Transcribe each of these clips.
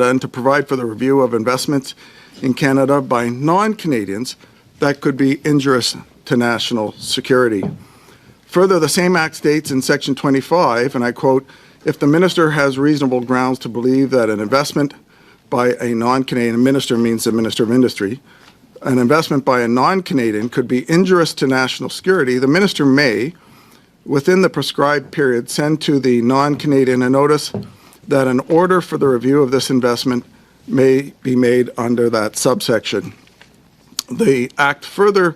and to provide for the review of investments in Canada by non-Canadians that could be injurious to national security. Further, the same Act states in Section 25, and I quote, "If the minister has reasonable grounds to believe that an investment by a non-Canadian," minister means the Minister of Industry, "an investment by a non-Canadian could be injurious to national security, the minister may, within the prescribed period, send to the non-Canadian a notice that an order for the review of this investment may be made under that subsection." The Act further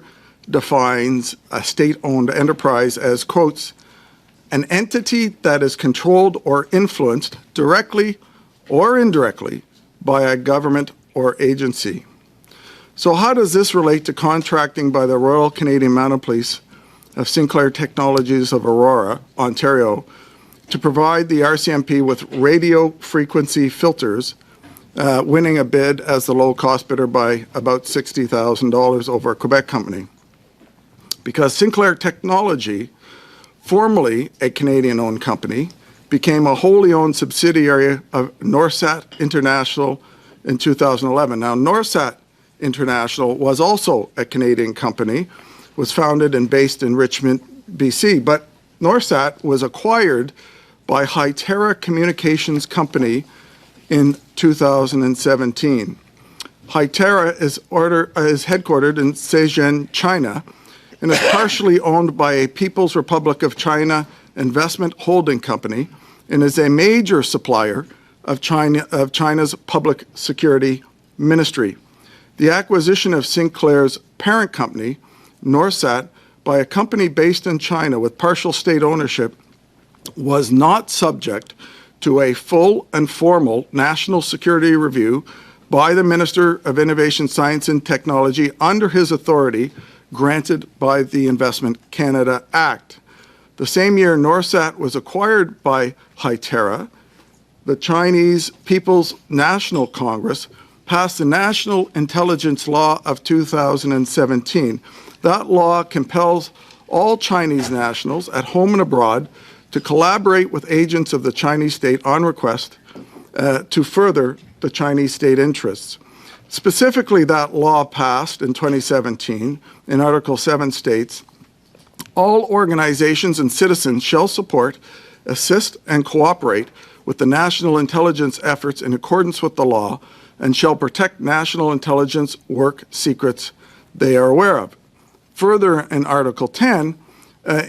defines a state-owned enterprise as, quotes, "an entity that is controlled or influenced directly or indirectly by a government or agency." So how does this relate to contracting by the Royal Canadian Mounted Police of Sinclair Technologies of Aurora, Ontario, to provide the RCMP with radio frequency filters, winning a bid as the low-cost bidder by about $60,000 over a Quebec company? Because Sinclair Technology, formerly a Canadian-owned company, became a wholly owned subsidiary of Norsat International in 2011. Now, Norsat International was also a Canadian company, was founded and based in Richmond, BC, but Norsat was acquired by Hytera Communications Company in 2017. Hytera is headquartered in Shenzhen, China, and is partially owned by a People's Republic of China investment holding company and is a major supplier of China's public security ministry. The acquisition of Sinclair's parent company, Norsat, by a company based in China with partial state ownership was not subject to a full and formal national security review by the Minister of Innovation, Science and Technology under his authority granted by the Investment Canada Act. The same year Norsat was acquired by Hytera, the Chinese People's National Congress passed the National Intelligence Law of 2017. That law compels all Chinese nationals at home and abroad to collaborate with agents of the Chinese state on request to further the Chinese state interests. Specifically, that law passed in 2017 in Article 7 states, "All organizations and citizens shall support, assist, and cooperate with the national intelligence efforts in accordance with the law and shall protect national intelligence work secrets they are aware of." Further, in Article 10,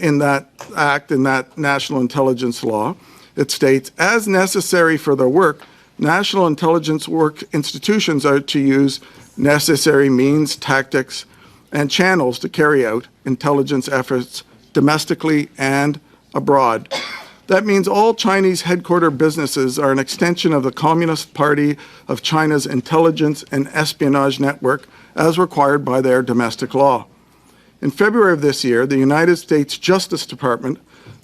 in that Act, in that National Intelligence Law, it states, "As necessary for their work, national intelligence work institutions are to use necessary means, tactics, and channels to carry out intelligence efforts domestically and abroad." That means all Chinese headquarter businesses are an extension of the Communist Party of China's intelligence and espionage network as required by their domestic law. In February of this year, the United States Justice Department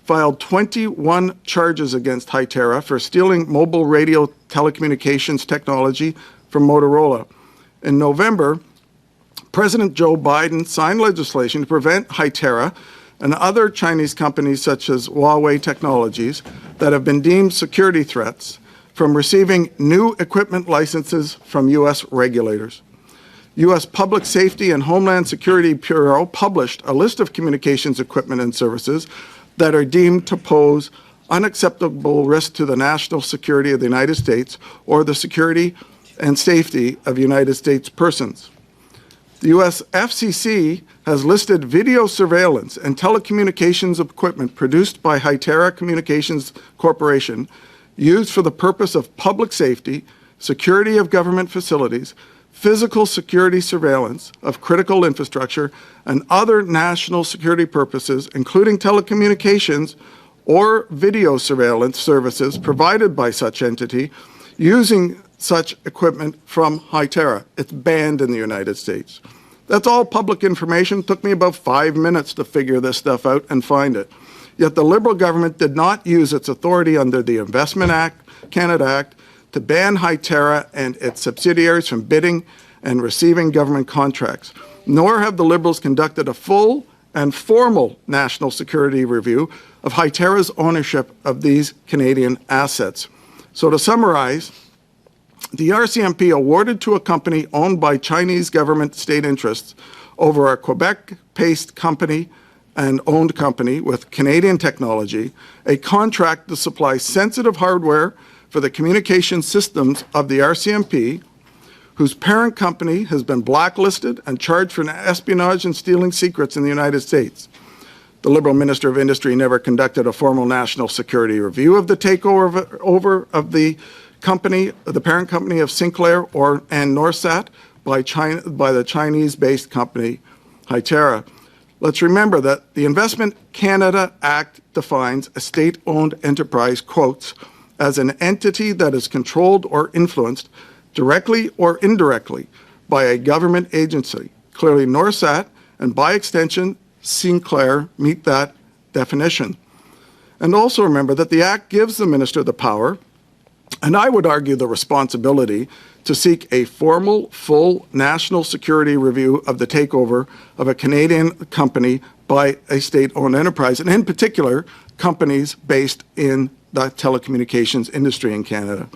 filed 21 charges against Hytera for stealing mobile radio telecommunications technology from Motorola. In November, President Joe Biden signed legislation to prevent Hytera and other Chinese companies such as Huawei Technologies that have been deemed security threats from receiving new equipment licenses from U.S. regulators. U.S. Public Safety and Homeland Security Bureau published a list of communications equipment and services that are deemed to pose unacceptable risk to the national security of the United States or the security and safety of United States persons. The U.S. FCC has listed video surveillance and telecommunications equipment produced by Hytera Communications Corporation used for the purpose of public safety, security of government facilities, physical security surveillance of critical infrastructure, and other national security purposes, including telecommunications or video surveillance services provided by such entity using such equipment from Hytera. It's banned in the United States. That's all public information. It took me about 5 minutes to figure this stuff out and find it. Yet the Liberal government did not use its authority under the Investment Canada Act to ban Hytera and its subsidiaries from bidding and receiving government contracts, nor have the Liberals conducted a full and formal national security review of Hytera's ownership of these Canadian assets. So to summarize, The RCMP awarded to a company owned by Chinese government state interests over a Quebec-based company and owned company with Canadian technology a contract to supply sensitive hardware for the communication systems of the RCMP, whose parent company has been blacklisted and charged for espionage and stealing secrets in the United States. The Liberal Minister of Industry never conducted a formal national security review of the takeover of the company, the parent company of Sinclair and Norsat by the Chinese-based company Hytera. Let's remember that the Investment Canada Act defines a state-owned enterprise, quotes, as an entity that is controlled or influenced directly or indirectly by a government agency. Clearly, Norsat and by extension, Sinclair meet that definition. And also remember that the Act gives the Minister the power, and I would argue the responsibility, to seek a formal, full national security review of the takeover of a Canadian company by a state-owned enterprise, and in particular, companies based in the telecommunications industry in Canada.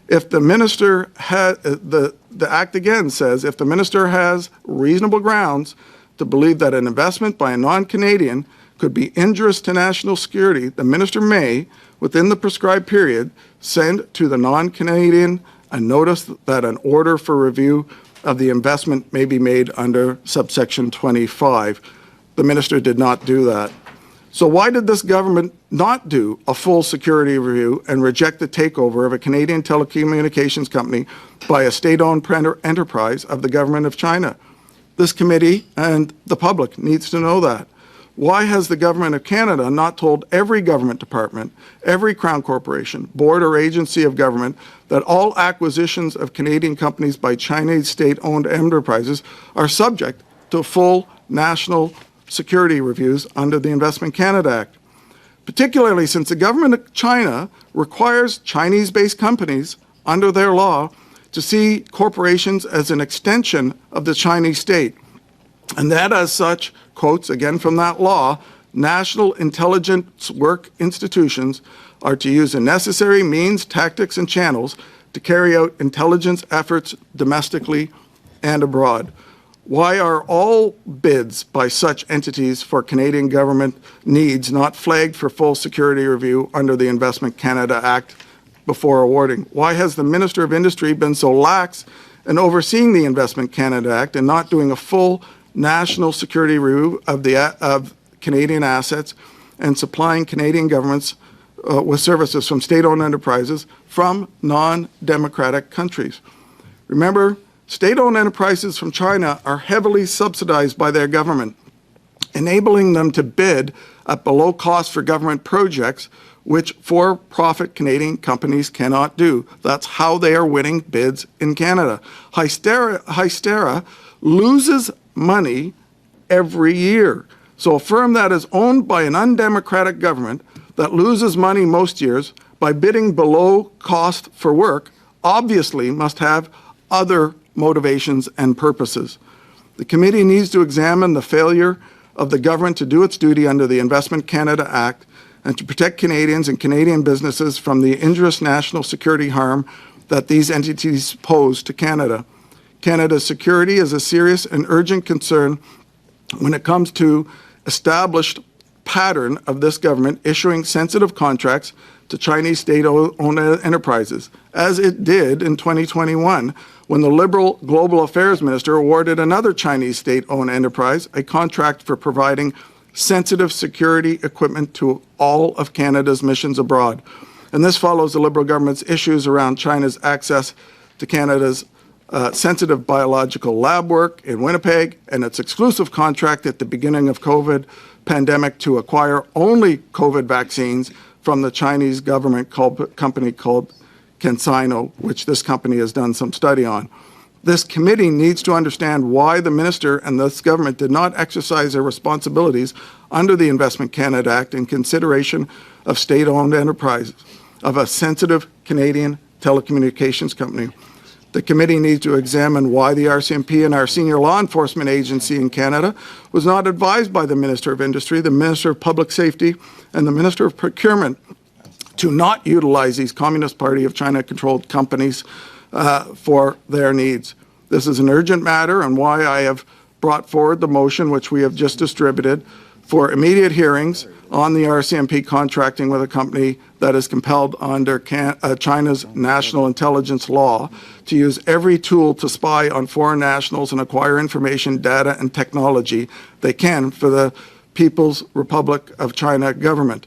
If the minister has, the Act again says, if the minister has reasonable grounds to believe that an investment by a non-Canadian could be injurious to national security, the minister may, within the prescribed period, send to the non-Canadian a notice that an order for review of the investment may be made under subsection 25. The minister did not do that. So why did this government not do a full security review and reject the takeover of a Canadian telecommunications company by a state-owned enterprise of the government of China? This committee and the public needs to know that. Why has the government of Canada not told every government department, every Crown corporation, board or agency of government that all acquisitions of Canadian companies by Chinese state-owned enterprises are subject to full national security reviews under the Investment Canada Act? Particularly since the government of China requires Chinese-based companies under their law to see corporations as an extension of the Chinese state. And that as such, quotes again from that law, national intelligence work institutions are to use the necessary means, tactics, and channels to carry out intelligence efforts domestically and abroad. Why are all bids by such entities for Canadian government needs not flagged for full security review under the Investment Canada Act before awarding? Why has the Minister of Industry been so lax in overseeing the Investment Canada Act and not doing a full national security review of Canadian assets and supplying Canadian governments with services from state-owned enterprises from non-democratic countries? Remember, state-owned enterprises from China are heavily subsidized by their government, enabling them to bid at below cost for government projects, which for-profit Canadian companies cannot do. That's how they are winning bids in Canada. Hytera loses money every year. So a firm that is owned by an undemocratic government that loses money most years by bidding below cost for work obviously must have other motivations and purposes. The committee needs to examine the failure of the government to do its duty under the Investment Canada Act and to protect Canadians and Canadian businesses from the injurious national security harm that these entities pose to Canada. Canada's security is a serious and urgent concern when it comes to established pattern of this government issuing sensitive contracts to Chinese state-owned enterprises, as it did in 2021 when the Liberal Global Affairs Minister awarded another Chinese state-owned enterprise a contract for providing sensitive security equipment to all of Canada's missions abroad. And this follows the Liberal government's issues around China's access to Canada's sensitive biological lab work in Winnipeg and its exclusive contract at the beginning of COVID pandemic to acquire only COVID vaccines from the Chinese government company called CanSino, which this company has done some study on. This committee needs to understand why the minister and this government did not exercise their responsibilities under the Investment Canada Act in consideration of state-owned enterprises of a sensitive Canadian telecommunications company. The committee needs to examine why the RCMP and our senior law enforcement agency in Canada was not advised by the Minister of Industry, the Minister of Public Safety, and the Minister of Procurement to not utilize these Communist Party of China-controlled companies for their needs. This is an urgent matter, and why I have brought forward the motion, which we have just distributed, for immediate hearings on the RCMP contracting with a company that is compelled under China's national intelligence law to use every tool to spy on foreign nationals and acquire information, data, and technology they can for the People's Republic of China government.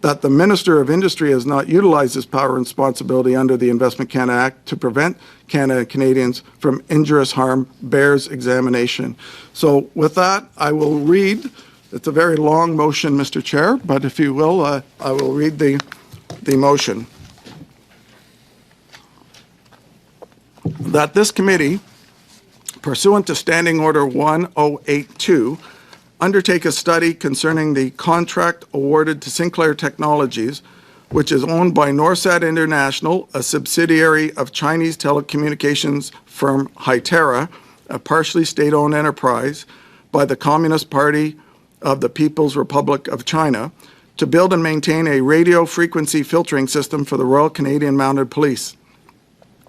That the Minister of Industry has not utilized his power and responsibility under the Investment Canada Act to prevent Canada and Canadians from injurious harm bears examination. So with that, I will read. It's a very long motion, Mr. Chair, but if you will, I will read the motion. That this committee, pursuant to Standing Order 1082, undertake a study concerning the contract awarded to Sinclair Technologies, which is owned by Norsat International, a subsidiary of Chinese telecommunications firm Hytera, a partially state-owned enterprise by the Communist Party of the People's Republic of China, to build and maintain a radio frequency filtering system for the Royal Canadian Mounted Police.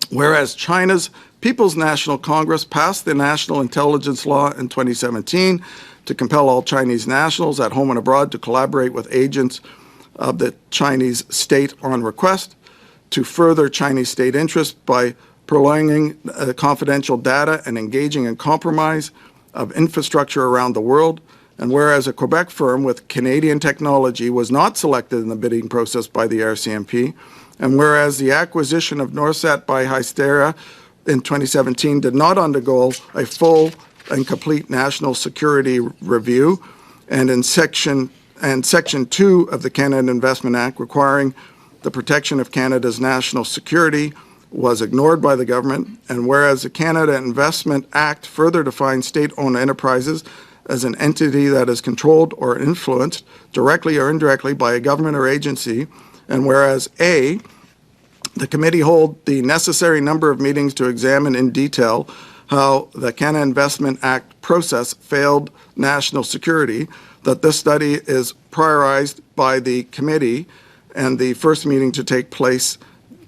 Whereas China's People's National Congress passed the National Intelligence Law in 2017 to compel all Chinese nationals at home and abroad to collaborate with agents of the Chinese state on request to further Chinese state interests by prolonging confidential data and engaging in compromise of infrastructure around the world. And whereas a Quebec firm with Canadian technology was not selected in the bidding process by the RCMP, and whereas the acquisition of Norsat by Hytera in 2017 did not undergo a full and complete national security review, and in Section 2 of the Canada Investment Act requiring the protection of Canada's national security was ignored by the government, and whereas the Canada Investment Act further defines state-owned enterprises as an entity that is controlled or influenced directly or indirectly by a government or agency, and whereas A, the committee hold the necessary number of meetings to examine in detail how the Canada Investment Act process failed national security, that this study is prioritized by the committee and the first meeting to take place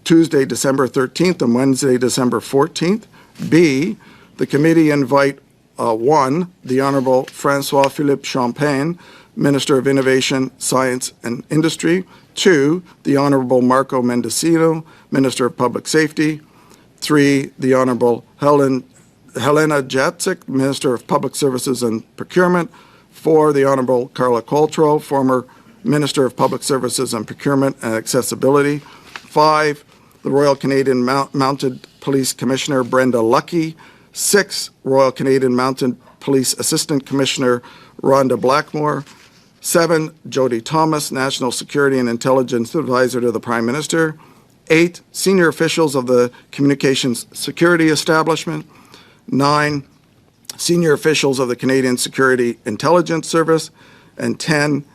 Tuesday, December 13th and Wednesday, December 14th. B, the committee invite 1, the Honourable François-Philippe Champagne, Minister of Innovation, Science and Industry. 2, the Honourable Marco Mendocino, Minister of Public Safety. 3, the Honourable Helena Jacek, Minister of Public Services and Procurement. 4, the Honourable Carla Coltrou, former Minister of Public Services and Procurement and Accessibility. 5, the Royal Canadian Mounted Police Commissioner Brenda Lucky. 6, Royal Canadian Mounted Police Assistant Commissioner Rhonda Blackmore. 7, Jody Thomas, National Security and Intelligence Advisor to the Prime Minister. 8, senior officials of the Communications Security Establishment. 9, senior officials of the Canadian Security Intelligence Service. And 10,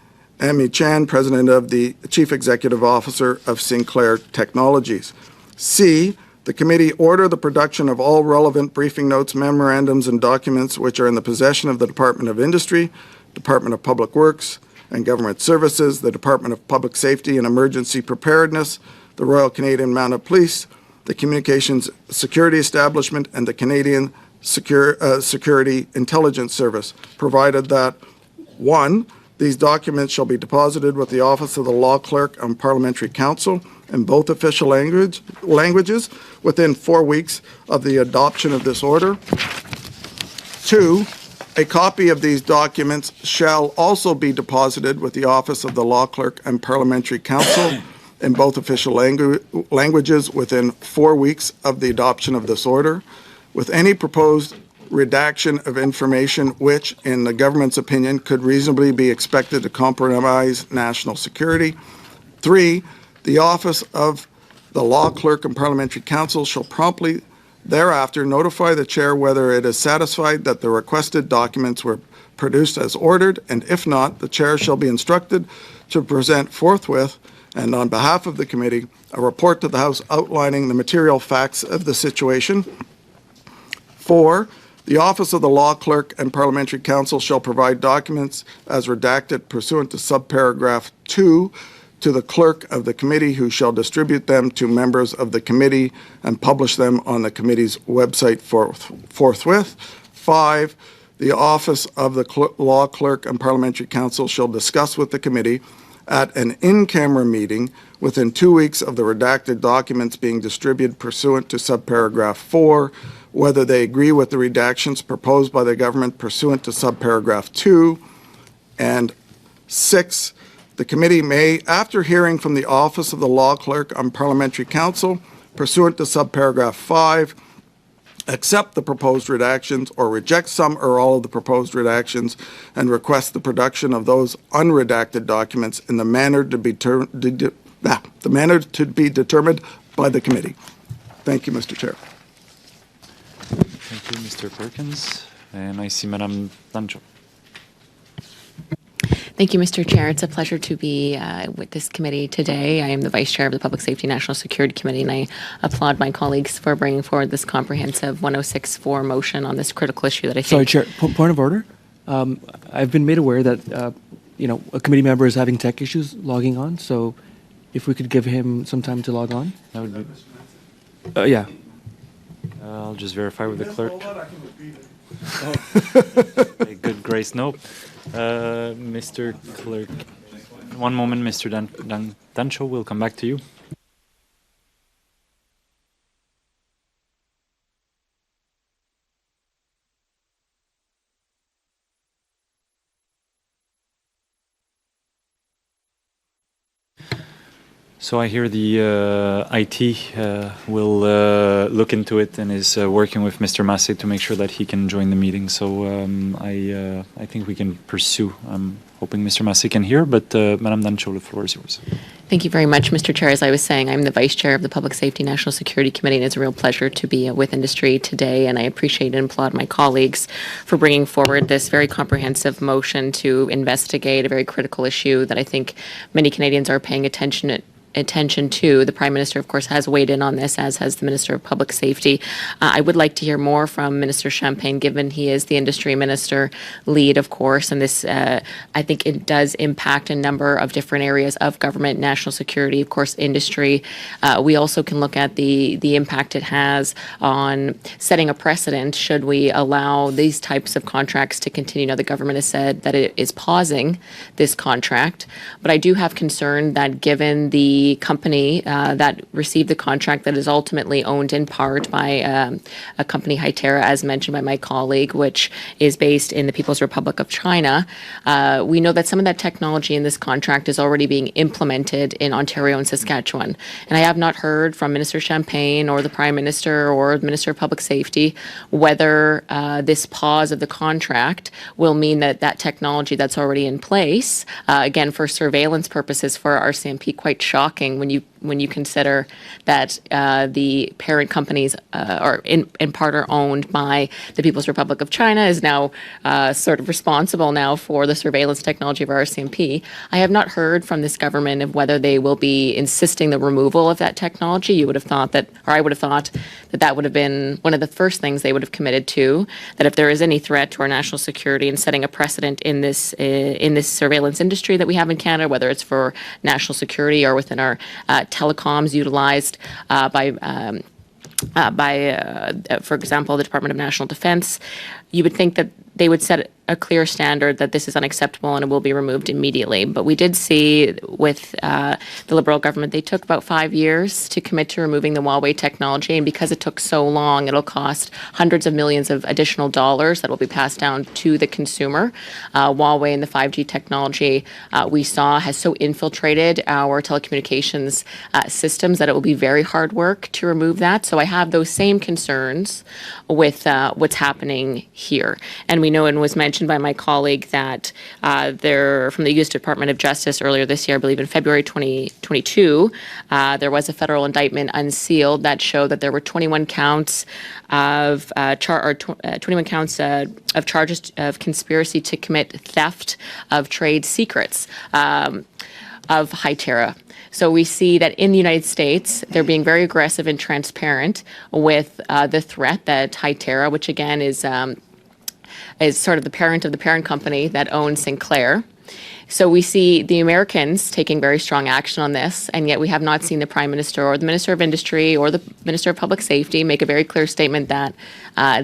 Amy Chan, President of the Chief Executive Officer of Sinclair Technologies. C, the committee order the production of all relevant briefing notes, memorandums, and documents which are in the possession of the Department of Industry, Department of Public Works and Government Services, the Department of Public Safety and Emergency Preparedness, the Royal Canadian Mounted Police, the Communications Security Establishment, and the Canadian Security Intelligence Service, provided that 1, these documents shall be deposited with the Office of the Law Clerk and Parliamentary Counsel in both official languages within 4 weeks of the adoption of this order. 2, a copy of these documents shall also be deposited with the Office of the Law Clerk and Parliamentary Counsel in both official languages within 4 weeks of the adoption of this order, with any proposed redaction of information which, in the government's opinion, could reasonably be expected to compromise national security. 3, the Office of the Law Clerk and Parliamentary Counsel shall promptly thereafter notify the Chair whether it is satisfied that the requested documents were produced as ordered, and if not, the Chair shall be instructed to present forthwith, and on behalf of the committee, a report to the House outlining the material facts of the situation. 4, the Office of the Law Clerk and Parliamentary Counsel shall provide documents as redacted pursuant to subparagraph 2 to the clerk of the committee, who shall distribute them to members of the committee and publish them on the committee's website forthwith. 5, the office of the law clerk and parliamentary counsel shall discuss with the committee at an in-camera meeting within 2 weeks of the redacted documents being distributed pursuant to subparagraph 4, whether they agree with the redactions proposed by the government pursuant to subparagraph 2. And 6, the committee may, after hearing from the office of the law clerk and parliamentary counsel pursuant to subparagraph 5, accept the proposed redactions or reject some or all of the proposed redactions and request the production of those unredacted documents in the manner to be determined by the committee. Thank you, Mr. Chair. Thank you, Mr. Perkins. And I see Madame Dancho. Thank you, Mr. Chair. It's a pleasure to be with this committee today. I am the Vice Chair of the Public Safety National Security Committee, and I applaud my colleagues for bringing forward this comprehensive 1064 motion on this critical issue that I think... Sorry, Chair, point of order. I've been made aware that, a committee member is having tech issues logging on, so if we could give him some time to log on. That would be... Yeah. I'll just verify with the clerk. Okay, good grace, no. Mr. Clerk, one moment, Mr. Dancho, we'll come back to you. So I hear the IT will look into it and is working with Mr. Massé to make sure that he can join the meeting. So I think we can pursue. I'm hoping Mr. Massé can hear, but Madame Dancho, the floor is yours. Thank you very much, Mr. Chair. As I was saying, I'm the Vice Chair of the Public Safety National Security Committee, and it's a real pleasure to be with industry today, and I appreciate and applaud my colleagues for bringing forward this very comprehensive motion to investigate a very critical issue that I think many Canadians are paying attention to. The Prime Minister, of course, has weighed in on this, as has the Minister of Public Safety. I would like to hear more from Minister Champagne, given he is the industry minister lead, of course, and this, I think it does impact a number of different areas of government, national security, of course, industry. We also can look at the impact it has on setting a precedent should we allow these types of contracts to continue. Now, the government has said that it is pausing this contract, but I do have concern that given the company that received the contract that is ultimately owned in part by a company, Hytera, as mentioned by my colleague, which is based in the People's Republic of China. We know that some of that technology in this contract is already being implemented in Ontario and Saskatchewan. And I have not heard from Minister Champagne or the Prime Minister or the Minister of Public Safety whether this pause of the contract will mean that that technology that's already in place, again, for surveillance purposes for RCMP, quite shocking when you consider that the parent companies are in part are owned by the People's Republic of China, is now sort of responsible now for the surveillance technology of our RCMP. I have not heard from this government of whether they will be insisting the removal of that technology. You would have thought that, or I would have thought that that would have been one of the first things they would have committed to, that if there is any threat to our national security and setting a precedent in this surveillance industry that we have in Canada, whether it's for national security or within our telecoms utilized by, for example, the Department of National Defense, you would think that they would set a clear standard that this is unacceptable and it will be removed immediately. But we did see with the Liberal government, they took about 5 years to commit to removing the Huawei technology. And because it took so long, it'll cost hundreds of millions of additional dollars that will be passed down to the consumer. Huawei and the 5G technology we saw has so infiltrated our telecommunications systems that it will be very hard work to remove that. So I have those same concerns with what's happening here. And we know, and was mentioned by my colleague, that there, from the U.S. Department of Justice earlier this year, I believe in February 2022, there was a federal indictment unsealed that showed that there were 21 counts of 21 counts of charges of conspiracy to commit theft of trade secrets of Hytera. So we see that in the United States, they're being very aggressive and transparent with the threat that Hytera, which again is sort of the parent of the parent company that owns Sinclair. So we see the Americans taking very strong action on this, and yet we have not seen the Prime Minister or the Minister of Industry or the Minister of Public Safety make a very clear statement that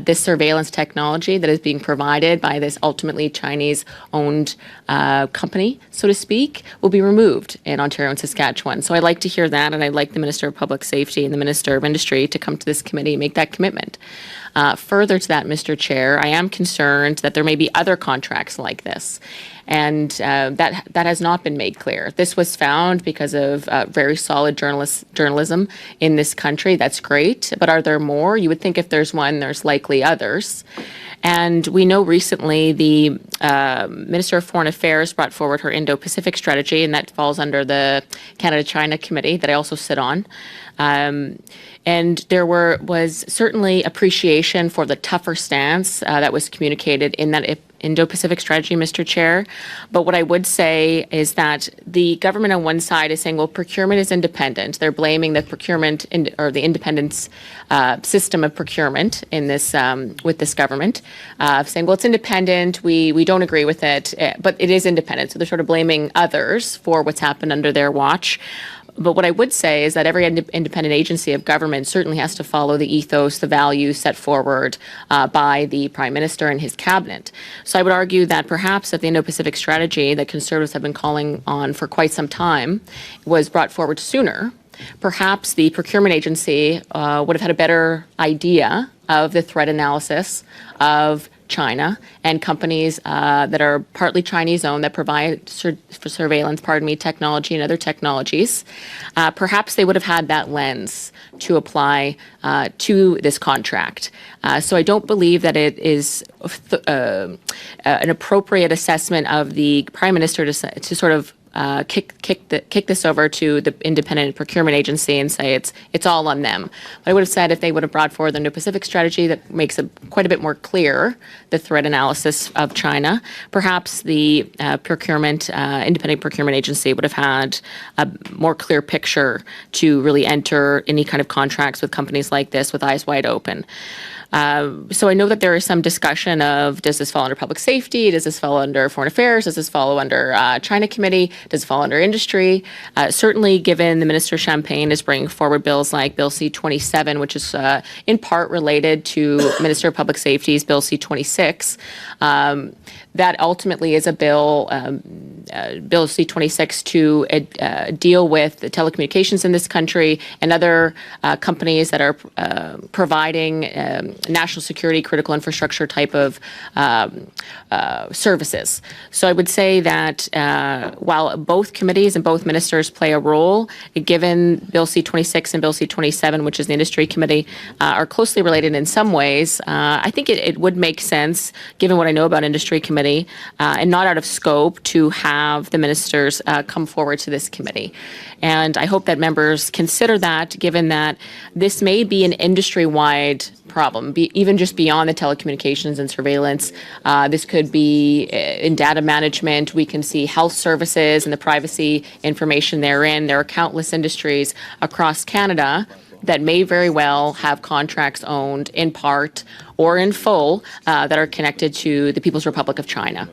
this surveillance technology that is being provided by this ultimately Chinese-owned company, so to speak, will be removed in Ontario and Saskatchewan. So I'd like to hear that, and I'd like the Minister of Public Safety and the Minister of Industry to come to this committee and make that commitment. Further to that, Mr. Chair, I am concerned that there may be other contracts like this, and that has not been made clear. This was found because of very solid journalism in this country. That's great, but are there more? You would think if there's one, there's likely others. And we know recently the Minister of Foreign Affairs brought forward her Indo-Pacific strategy, and that falls under the Canada-China Committee that I also sit on. And there was certainly appreciation for the tougher stance that was communicated in that Indo-Pacific strategy, Mr. Chair. But what I would say is that the government on one side is saying, well, procurement is independent. They're blaming the procurement or the independence system of procurement in this with this government, saying, well, it's independent. We don't agree with it, but it is independent. So they're sort of blaming others for what's happened under their watch. But what I would say is that every independent agency of government certainly has to follow the ethos, the values set forward by the Prime Minister and his cabinet. So I would argue that perhaps if the Indo-Pacific strategy that Conservatives have been calling on for quite some time was brought forward sooner, perhaps the procurement agency would have had a better idea of the threat analysis of China and companies that are partly Chinese-owned that provide for surveillance, technology and other technologies. Perhaps they would have had that lens to apply to this contract. So I don't believe that it is an appropriate assessment of the Prime Minister to sort of kick this over to the independent procurement agency and say it's all on them. But I would have said if they would have brought forward the Indo-Pacific strategy that makes it quite a bit more clear the threat analysis of China, perhaps the independent procurement agency would have had a more clear picture to really enter any kind of contracts with companies like this with eyes wide open. So I know that there is some discussion of, does this fall under public safety? Does this fall under foreign affairs? Does this fall under China Committee? Does it fall under industry? Certainly, given the Minister Champagne is bringing forward bills like Bill C-27, which is in part related to Minister of Public Safety's Bill C-26, that ultimately is a bill, Bill C-26, to deal with the telecommunications in this country and other companies that are providing national security, critical infrastructure type of services. So I would say that while both committees and both ministers play a role, given Bill C-26 and Bill C-27, which is the Industry Committee, are closely related in some ways, I think it would make sense, given what I know about Industry Committee, and not out of scope, to have the ministers come forward to this committee. And I hope that members consider that, given that this may be an industry-wide problem, even just beyond the telecommunications and surveillance. This could be in data management. We can see health services and the privacy information therein. There are countless industries across Canada that may very well have contracts owned in part or in full that are connected to the People's Republic of China.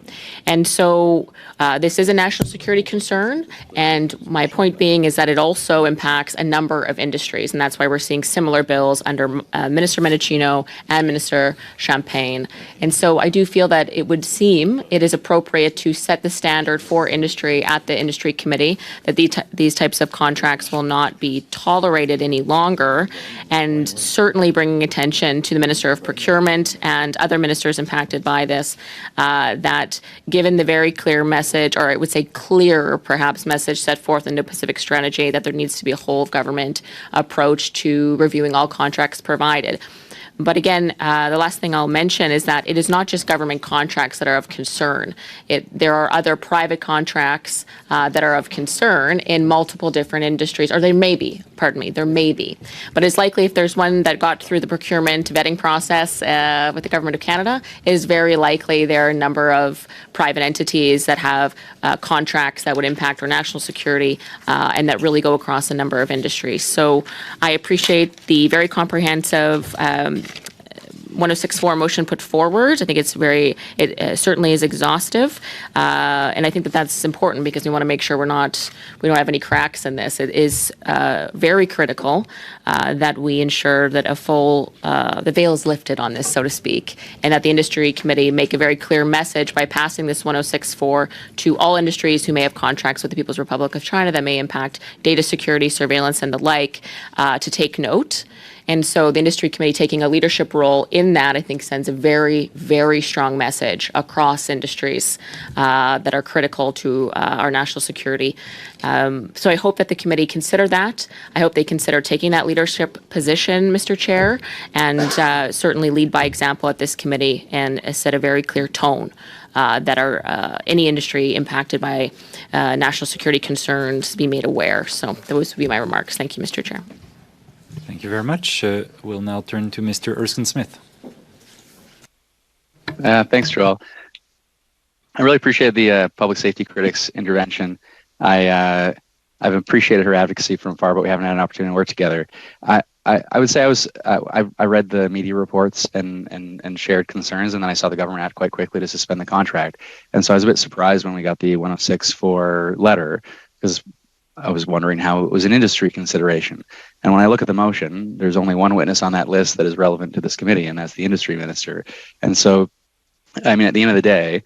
And so this is a national security concern, and my point being is that it also impacts a number of industries, and that's why we're seeing similar bills under Minister Mendicino and Minister Champagne. And so I do feel that it would seem it is appropriate to set the standard for industry at the Industry Committee, that these types of contracts will not be tolerated any longer, and certainly bringing attention to the Minister of Procurement and other ministers impacted by this, that given the very clear message, or I would say clearer perhaps message set forth in the Pacific strategy, that there needs to be a whole of government approach to reviewing all contracts provided. But again, the last thing I'll mention is that it is not just government contracts that are of concern. There are other private contracts that are of concern in multiple different industries, or there may be, But it's likely if there's one that got through the procurement vetting process with the Government of Canada, it is very likely there are a number of private entities that have contracts that would impact our national security and that really go across a number of industries. So I appreciate the very comprehensive 1064 motion put forward. I think it certainly is exhaustive. And I think that that's important because we want to make sure we don't have any cracks in this. It is very critical that we ensure that the veil is lifted on this, so to speak, and that the industry committee make a very clear message by passing this 1064 to all industries who may have contracts with the People's Republic of China that may impact data security, surveillance, and the like, to take note. And so the industry committee taking a leadership role in that, I think, sends a very, very strong message across industries that are critical to our national security. So I hope that the committee consider that. I hope they consider taking that leadership position, Mr. Chair, and certainly lead by example at this committee and set a very clear tone that any industry impacted by national security concerns be made aware. So those would be my remarks. Thank you, Mr. Chair. Thank you very much. We'll now turn to Mr. Erskine Smith. Thanks, Joel. I really appreciate the public safety critic's intervention. I've appreciated her advocacy from far, but we haven't had an opportunity to work together. I would say I read the media reports and shared concerns, and then I saw the government act quite quickly to suspend the contract. And so I was a bit surprised when we got the 1064 letter, because I was wondering how it was an industry consideration. And when I look at the motion, there's only one witness on that list that is relevant to this committee, and that's the industry minister. And so, I mean, at the end of the day,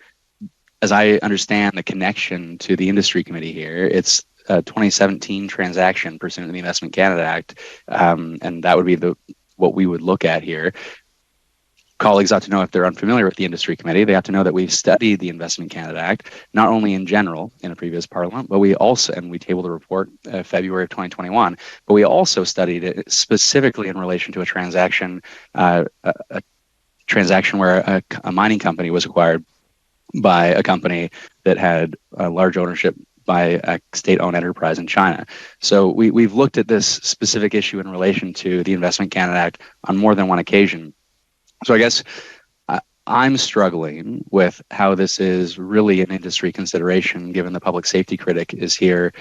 as I understand the connection to the industry committee here, it's a 2017 transaction pursuant to the Investment Canada Act, and that would be what we would look at here. Colleagues ought to know, if they're unfamiliar with the industry committee, they ought to know that we've studied the Investment Canada Act, not only in general in a previous parliament, but we also, and we tabled a report February of 2021, but we also studied it specifically in relation to a transaction where a mining company was acquired by a company that had a large ownership by a state-owned enterprise in China. So we've looked at this specific issue in relation to the Investment Canada Act on more than one occasion. So I guess I'm struggling with how this is really an industry consideration, given the public safety critic is here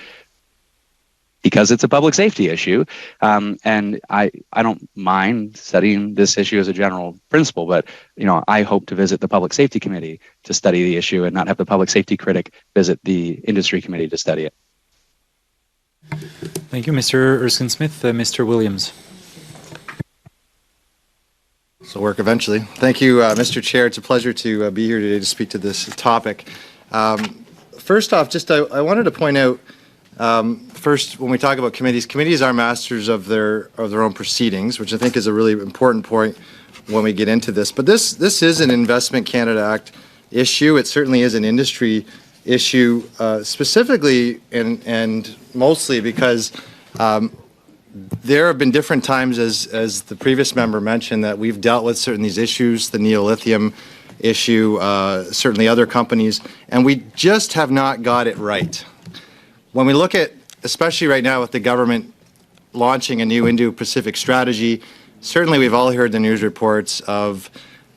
because it's a public safety issue. And I don't mind studying this issue as a general principle, but I hope to visit the public safety committee to study the issue and not have the public safety critic visit the industry committee to study it. Thank you, Mr. Erskine Smith. Mr. Williams. So work eventually. Thank you, Mr. Chair. It's a pleasure to be here today to speak to this topic. First off, I wanted to point out, first, when we talk about committees are masters of their own proceedings, which I think is a really important point when we get into this. But this is an Investment Canada Act issue. It certainly is an industry issue, specifically and mostly because there have been different times, as the previous member mentioned, that we've dealt with certain these issues, the neolithium issue, certainly other companies, and we just have not got it right. When we look at, especially right now with the government launching a new Indo-Pacific strategy, certainly we've all heard the news reports of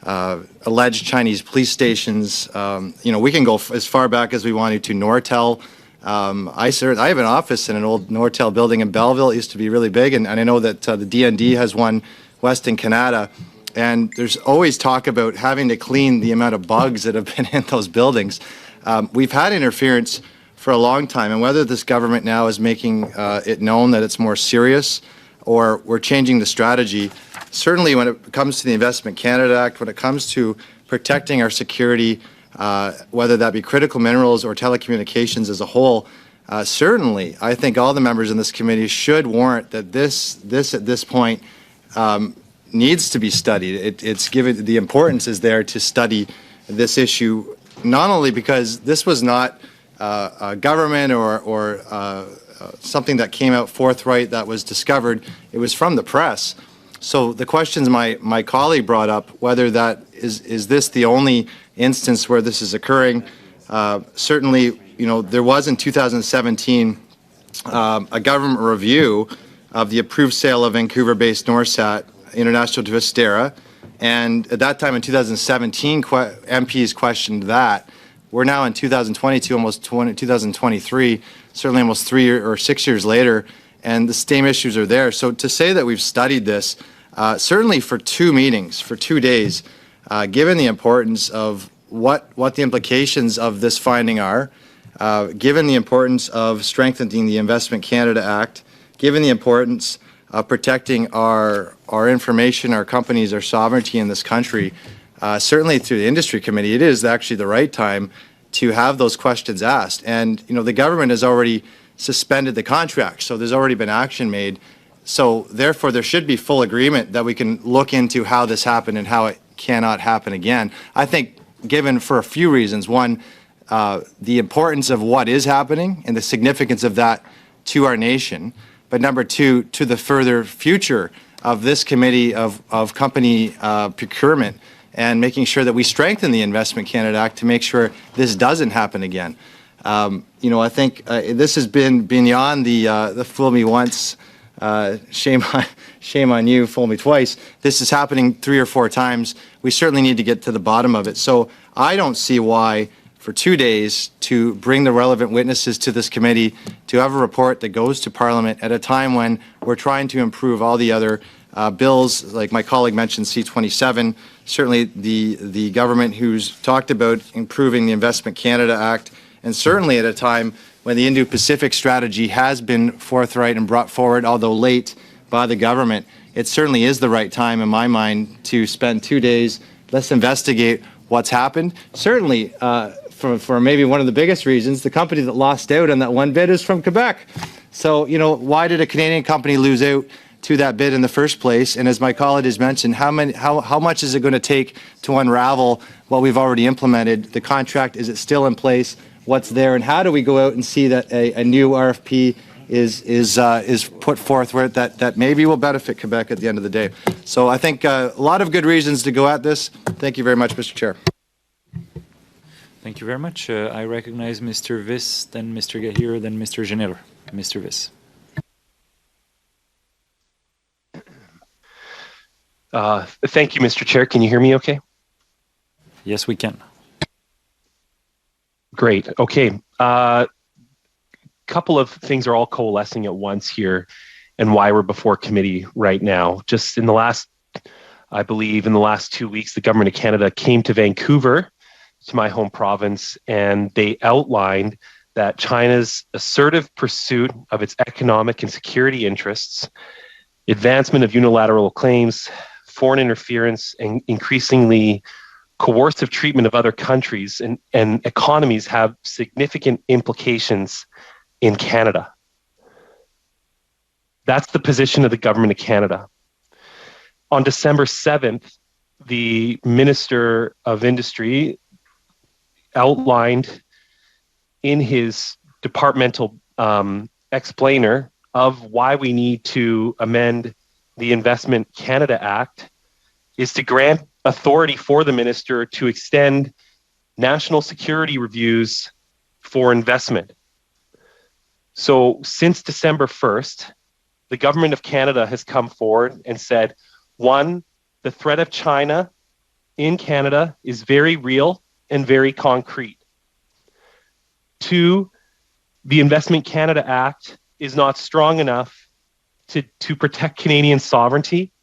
alleged Chinese police stations. We can go as far back as we wanted to Nortel. I have an office in an old Nortel building in Belleville. It used to be really big, and I know that the DND has one west in Canada. And there's always talk about having to clean the amount of bugs that have been in those buildings. We've had interference for a long time, and whether this government now is making it known that it's more serious or we're changing the strategy, certainly when it comes to the Investment Canada Act, when it comes to protecting our security, whether that be critical minerals or telecommunications as a whole, certainly I think all the members in this committee should warrant that this at this point needs to be studied. It's given, the importance is there to study this issue, not only because this was not a government or something that came out forthright that was discovered, it was from the press. So the questions my colleague brought up, whether that is this the only instance where this is occurring, certainly, there was in 2017 a government review of the approved sale of Vancouver-based Norsat International to Vistara, and at that time in 2017, MPs questioned that. We're now in 2022, almost 2023, certainly almost 3 or 6 years later, and the same issues are there. So to say that we've studied this, certainly for 2 meetings, for 2 days, given the importance of what the implications of this finding are, given the importance of strengthening the Investment Canada Act, given the importance of protecting our information, our companies, our sovereignty in this country, certainly through the Industry Committee, it is actually the right time to have those questions asked. And, the government has already suspended the contract, so there's already been action made. So therefore, there should be full agreement that we can look into how this happened and how it cannot happen again. I think given for a few reasons. One, the importance of what is happening and the significance of that to our nation. But number two, to the further future of this committee of company procurement and making sure that we strengthen the Investment Canada Act to make sure this doesn't happen again. I think this has been beyond the fool me once, shame on you, fool me twice. This is happening 3 or 4 times. We certainly need to get to the bottom of it. So I don't see why for 2 days to bring the relevant witnesses to this committee, to have a report that goes to Parliament at a time when we're trying to improve all the other bills, like my colleague mentioned C-27, certainly the government who's talked about improving the Investment Canada Act, and certainly at a time when the Indo-Pacific strategy has been forthright and brought forward, although late, by the government. It certainly is the right time, in my mind, to spend 2 days. Let's investigate what's happened. Certainly, for maybe one of the biggest reasons, the company that lost out on that one bid is from Quebec. So, why did a Canadian company lose out to that bid in the first place? And as my colleague has mentioned, how much is it going to take to unravel what we've already implemented? The contract, is it still in place? What's there? And how do we go out and see that a new RFP is put forth where that maybe will benefit Quebec at the end of the day? So I think a lot of good reasons to go at this. Thank you very much, Mr. Chair. Thank you very much. I recognize Mr. Viss, then Mr. Gahir, then Mr. Jenner. Mr. Viss. Thank you, Mr. Chair. Can you hear me okay? Yes, we can. Great. Okay. Couple of things are all coalescing at once here and why we're before committee right now. Just in the last, I believe in the last 2 weeks, the Government of Canada came to Vancouver, to my home province, and they outlined that China's assertive pursuit of its economic and security interests, advancement of unilateral claims, foreign interference, and increasingly coercive treatment of other countries and economies have significant implications in Canada. That's the position of the Government of Canada. On December 7th, the Minister of Industry outlined in his departmental explainer of why we need to amend the Investment Canada Act is to grant authority for the minister to extend national security reviews for investment. So since December 1st, the Government of Canada has come forward and said, one, the threat of China in Canada is very real and very concrete. Two, the Investment Canada Act is not strong enough to protect Canadian sovereignty,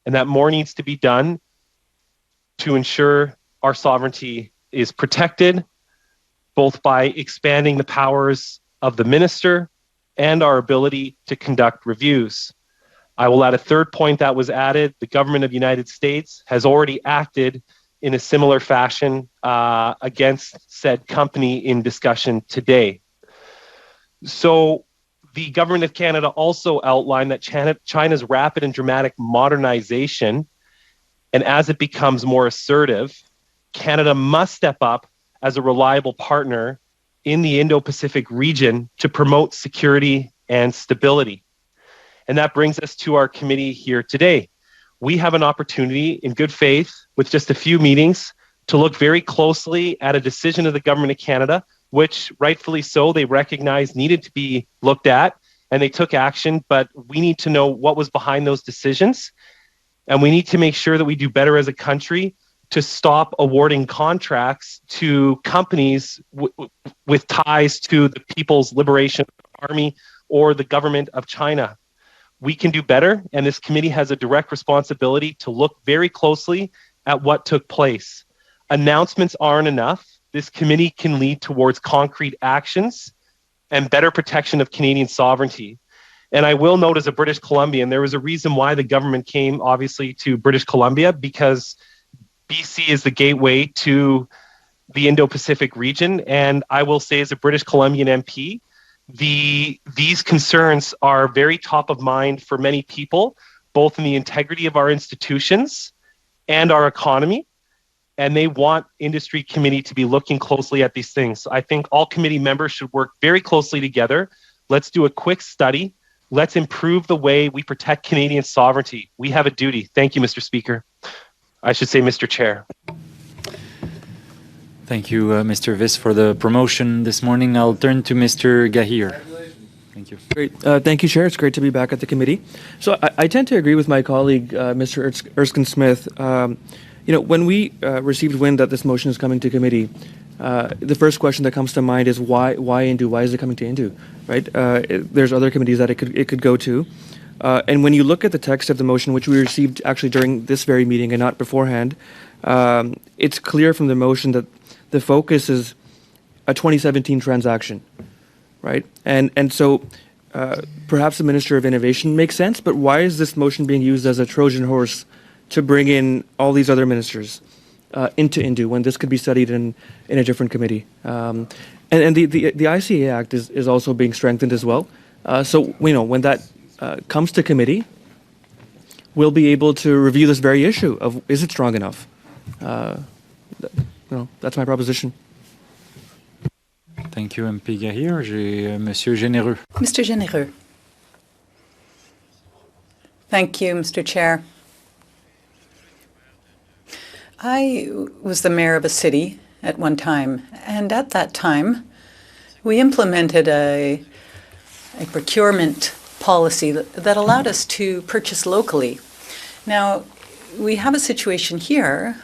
and that more needs to be done to ensure our sovereignty is protected, both by expanding the powers of the minister and our ability to conduct reviews. I will add a third point that was added. The government of the United States has already acted in a similar fashion against said company in discussion today. So the Government of Canada also outlined that China's rapid and dramatic modernization, and as it becomes more assertive, Canada must step up as a reliable partner in the Indo-Pacific region to promote security and stability. And that brings us to our committee here today. We have an opportunity in good faith with just a few meetings to look very closely at a decision of the Government of Canada, which rightfully so they recognized needed to be looked at, and they took action, but we need to know what was behind those decisions. And we need to make sure that we do better as a country to stop awarding contracts to companies with ties to the People's Liberation Army or the government of China. We can do better, and this committee has a direct responsibility to look very closely at what took place. Announcements aren't enough. This committee can lead towards concrete actions and better protection of Canadian sovereignty. And I will note, as a British Columbian, there was a reason why the government came, obviously, to British Columbia, because BC is the gateway to the Indo-Pacific region. And I will say, as a British Columbian MP, these concerns are very top of mind for many people, both in the integrity of our institutions and our economy. And they want industry committee to be looking closely at these things. So I think all committee members should work very closely together. Let's do a quick study. Let's improve the way we protect Canadian sovereignty. We have a duty. Thank you, Mr. Speaker. I should say, Mr. Chair. Thank you, Mr. Viss, for the promotion this morning. I'll turn to Mr. Gahir. Thank you. Great. Thank you, Chair. It's great to be back at the committee. So I tend to agree with my colleague, Mr. Erskine-Smith. When we received wind that this motion is coming to committee, the first question that comes to mind is why Indu? Why is it coming to Indu? Right? There's other committees that it could go to. And when you look at the text of the motion, which we received actually during this very meeting and not beforehand, it's clear from the motion that the focus is a 2017 transaction, right? And so perhaps the Minister of Innovation makes sense, but why is this motion being used as a Trojan horse to bring in all these other ministers into Indu when this could be studied in a different committee? And the ICA Act is also being strengthened as well. So when that comes to committee, we'll be able to review this very issue of, is it strong enough? That's my proposition. Thank you, MP Gahir. J'ai Monsieur Généreux. Mr. Généreux. Thank you, Mr. Chair. I was the mayor of a city at one time, and at that time, we implemented a procurement policy that allowed us to purchase locally. Now, we have a situation here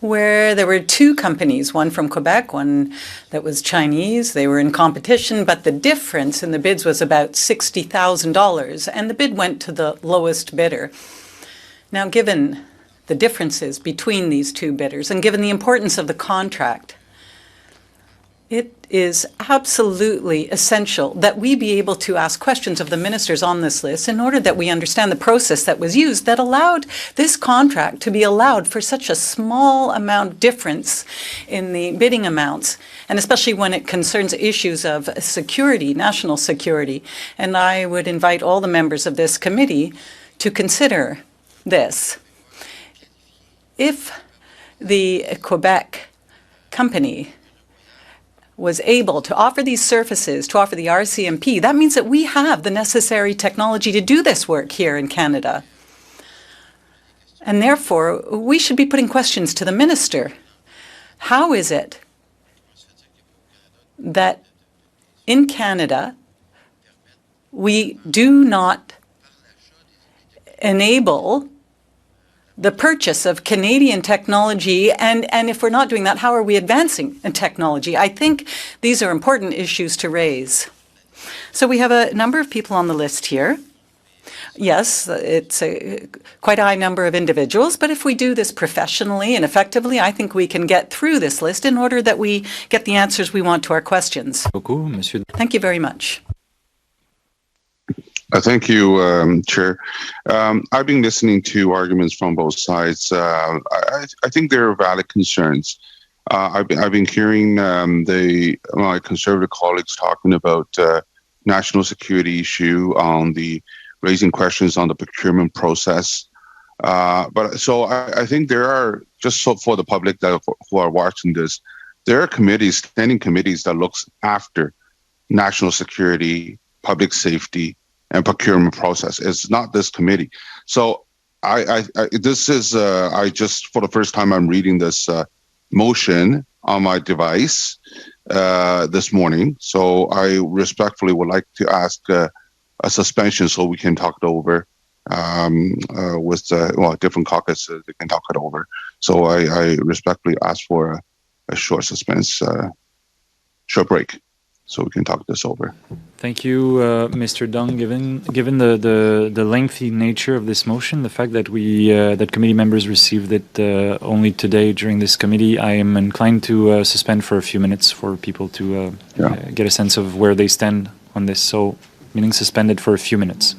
where there were two companies, one from Quebec, one that was Chinese. They were in competition, but the difference in the bids was about $60,000, and the bid went to the lowest bidder. Now, given the differences between these two bidders, and given the importance of the contract, it is absolutely essential that we be able to ask questions of the ministers on this list in order that we understand the process that was used that allowed this contract to be allowed for such a small amount difference in the bidding amounts, and especially when it concerns issues of security, national security. And I would invite all the members of this committee to consider this. If the Quebec company was able to offer these services, to offer the RCMP, that means that we have the necessary technology to do this work here in Canada. And therefore, we should be putting questions to the minister. How is it that in Canada, we do not enable the purchase of Canadian technology, and if we're not doing that, how are we advancing in technology? I think these are important issues to raise. So we have a number of people on the list here. Yes, it's quite a high number of individuals, but if we do this professionally and effectively, I think we can get through this list in order that we get the answers we want to our questions. Thank you very much. Thank you, Chair. I've been listening to arguments from both sides. I think there are valid concerns. I've been hearing my conservative colleagues talking about national security issue on the raising questions on the procurement process. But I think there are, just so for the public who are watching this, there are committees, standing committees that looks after national security, public safety, and procurement process. It's not this committee. So this is, I just, for the first time, I'm reading this motion on my device this morning. So I respectfully would like to ask a suspension so we can talk it over with different caucuses. They can talk it over. So I respectfully ask for a short suspense, short break. so we can talk this over. Thank you, Mr. Dung. Given the lengthy nature of this motion, the fact that that committee members received it only today during this committee, I am inclined to suspend for a few minutes for people to get a sense of where they stand on this. So, meeting suspended for a few minutes.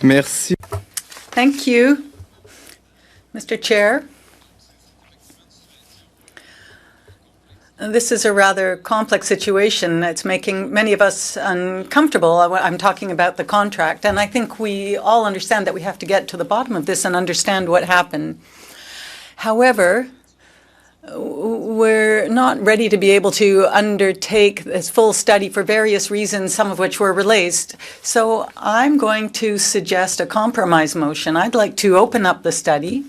Merci. Thank you, Mr. Chair. This is a rather complex situation. It's making many of us uncomfortable. I'm talking about the contract, and I think we all understand that we have to get to the bottom of this and understand what happened. However, we're not ready to be able to undertake this full study for various reasons, some of which were released. So I'm going to suggest a compromise motion. I'd like to open up the study.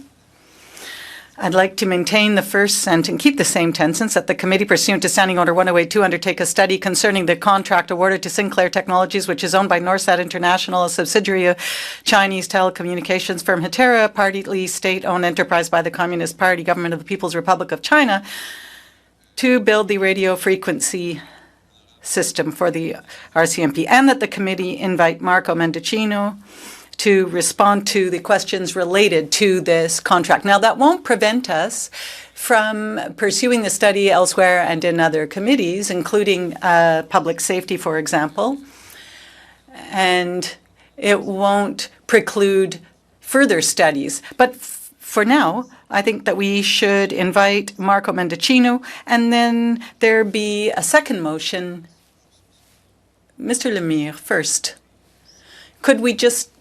I'd like to maintain the first sentence, keep the same sentence, that the committee pursuant to Standing Order 1082 undertake a study concerning the contract awarded to Sinclair Technologies, which is owned by Norsat International, a subsidiary of Chinese telecommunications firm Hitera, partly state-owned enterprise by the Communist Party, Government of the People's Republic of China, to build the radio frequency system for the RCMP, and that the committee invite Marco Mendicino to respond to the questions related to this contract. Now, that won't prevent us from pursuing the study elsewhere and in other committees, including public safety, for example. And it won't preclude further studies. But for now, I think that we should invite Marco Mendicino, and then there be a second motion. Mr. Lemire, first. Could we just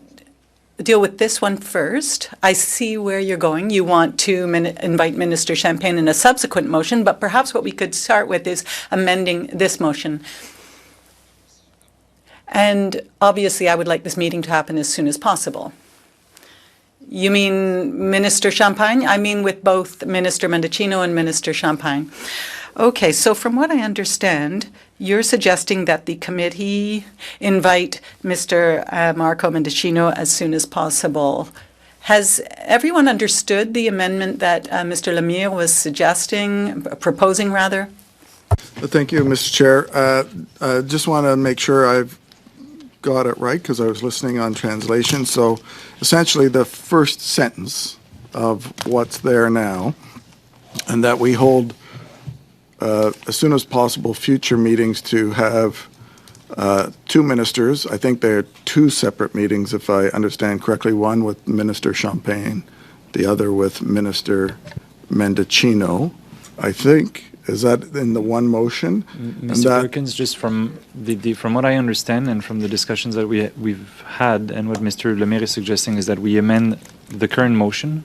deal with this one first? I see where you're going. You want to invite Minister Champagne in a subsequent motion, but perhaps what we could start with is amending this motion. And obviously, I would like this meeting to happen as soon as possible. You mean Minister Champagne? I mean with both Minister Mendicino and Minister Champagne. Okay, so from what I understand, you're suggesting that the committee invite Mr. Marco Mendicino as soon as possible. Has everyone understood the amendment that Mr. Lemire was proposing rather? Thank you, Mr. Chair. Just want to make sure I've got it right because I was listening on translation. So essentially the first sentence of what's there now, and that we hold as soon as possible future meetings to have two ministers. I think they're two separate meetings, if I understand correctly, one with Minister Champagne, the other with Minister Mendicino, I think. Is that in the one motion? Mr. Perkins, just from from what I understand and from the discussions that we've had, and what Mr. Lemire is suggesting is that we amend the current motion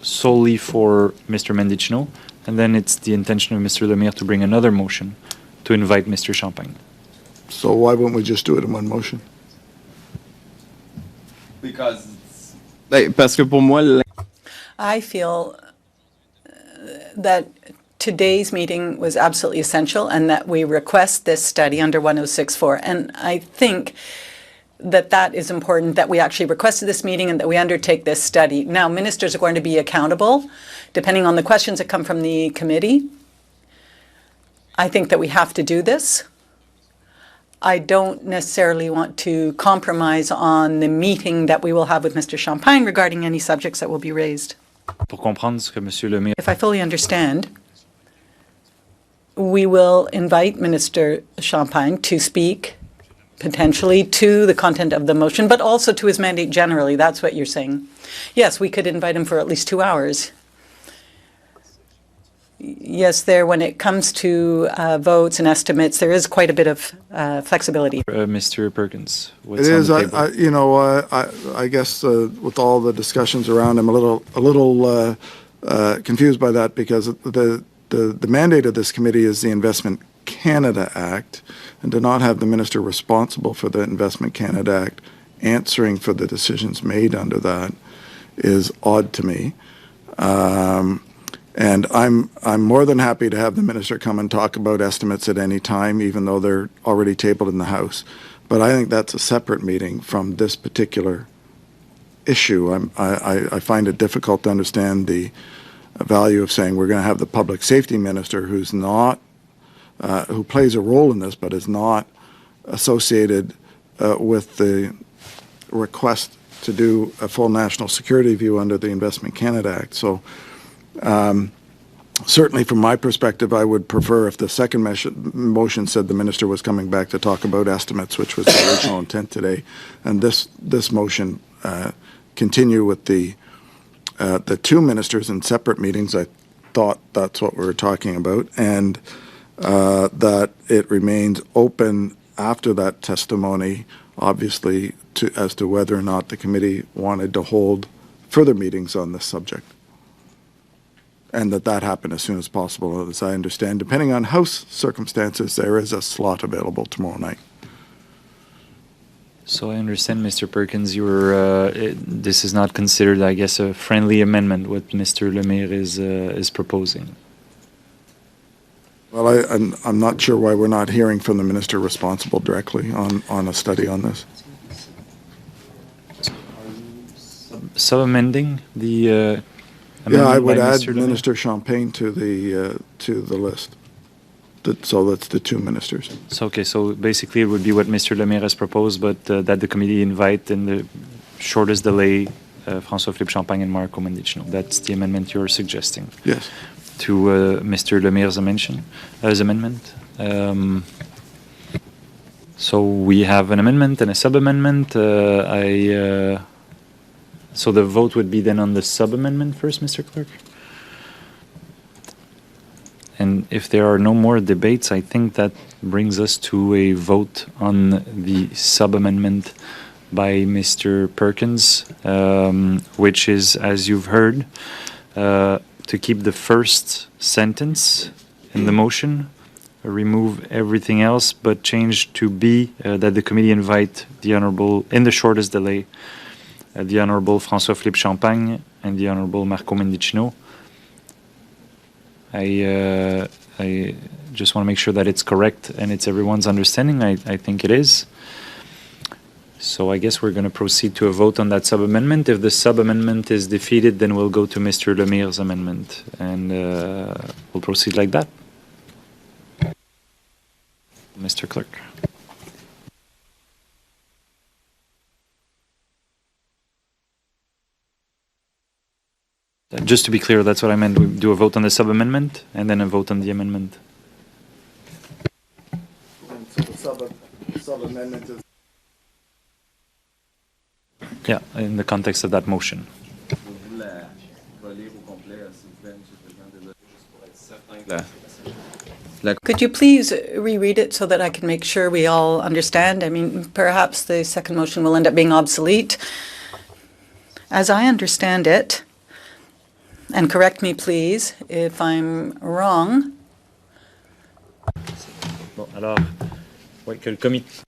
solely for Mr. Mendicino, and then it's the intention of Mr. Lemire to bring another motion to invite Mr. Champagne. So why wouldn't we just do it in one motion? Because parce que pour moi, I feel that today's meeting was absolutely essential and that we request this study under 1064. And I think that that is important, that we actually requested this meeting and that we undertake this study. Now, ministers are going to be accountable, depending on the questions that come from the committee. I think that we have to do this. I don't necessarily want to compromise on the meeting that we will have with Mr. Champagne regarding any subjects that will be raised. Pour comprendre ce que Monsieur Lemire... If I fully understand, we will invite Minister Champagne to speak potentially to the content of the motion, but also to his mandate generally. That's what you're saying. Yes, we could invite him for at least 2 hours. Yes, when it comes to votes and estimates, there is quite a bit of flexibility. Mr. Perkins, what's It on is. the table? I guess with all the discussions around, I'm a little confused by that because the mandate of this committee is the Investment Canada Act, and to not have the minister responsible for the Investment Canada Act answering for the decisions made under that is odd to me. And I'm more than happy to have the minister come and talk about estimates at any time, even though they're already tabled in the House. But I think that's a separate meeting from this particular issue. I find it difficult to understand the value of saying we're going to have the public safety minister who's not, who plays a role in this, but is not associated with the request to do a full national security view under the Investment Canada Act. So certainly from my perspective, I would prefer if the second motion said the minister was coming back to talk about estimates, which was the original intent today, and this motion continue with the two ministers in separate meetings. I thought that's what we were talking about, and that it remains open after that testimony, obviously, as to whether or not the committee wanted to hold further meetings on this subject. And that happen as soon as possible, as I understand. Depending on House circumstances, there is a slot available tomorrow night. So I understand, Mr. Perkins, this is not considered, I guess, a friendly amendment, what Mr. Lemire is proposing. Well, I'm not sure why we're not hearing from the minister responsible directly on a study on this. Sub-amending the Yeah, I would by add Mr. Lemire? Minister Champagne to the list. So that's the two ministers. So basically it would be what Mr. Lemire has proposed, but that the committee invite in the shortest delay François-Philippe Champagne and Marco Mendicino. That's the amendment you're suggesting. Yes. To Mr. Lemire's amendment. So we have an amendment and a sub-amendment. So the vote would be then on the sub-amendment first, Mr. Clerk? And if there are no more debates, I think that brings us to a vote on the sub-amendment by Mr. Perkins, which is, as you've heard, to keep the first sentence in the motion, remove everything else, but change to B, that the committee invite the Honourable, in the shortest delay, the Honourable François-Philippe Champagne and the Honourable Marco Mendicino. I just want to make sure that it's correct and it's everyone's understanding. I think it is. So I guess we're going to proceed to a vote on that sub-amendment. If the sub-amendment is defeated, then we'll go to Mr. Lemire's amendment, and we'll proceed like that. Mr. Clerk. Just to be clear, that's what I meant. We do a vote on the sub-amendment and then a vote on the amendment. So the sub-amendment is... Yeah, in the context of that motion. Could you please reread it so that I can make sure we all understand? I mean, perhaps the second motion will end up being obsolete. As I understand it, and correct me please if I'm wrong. Bon, alors, ouais, que le comité.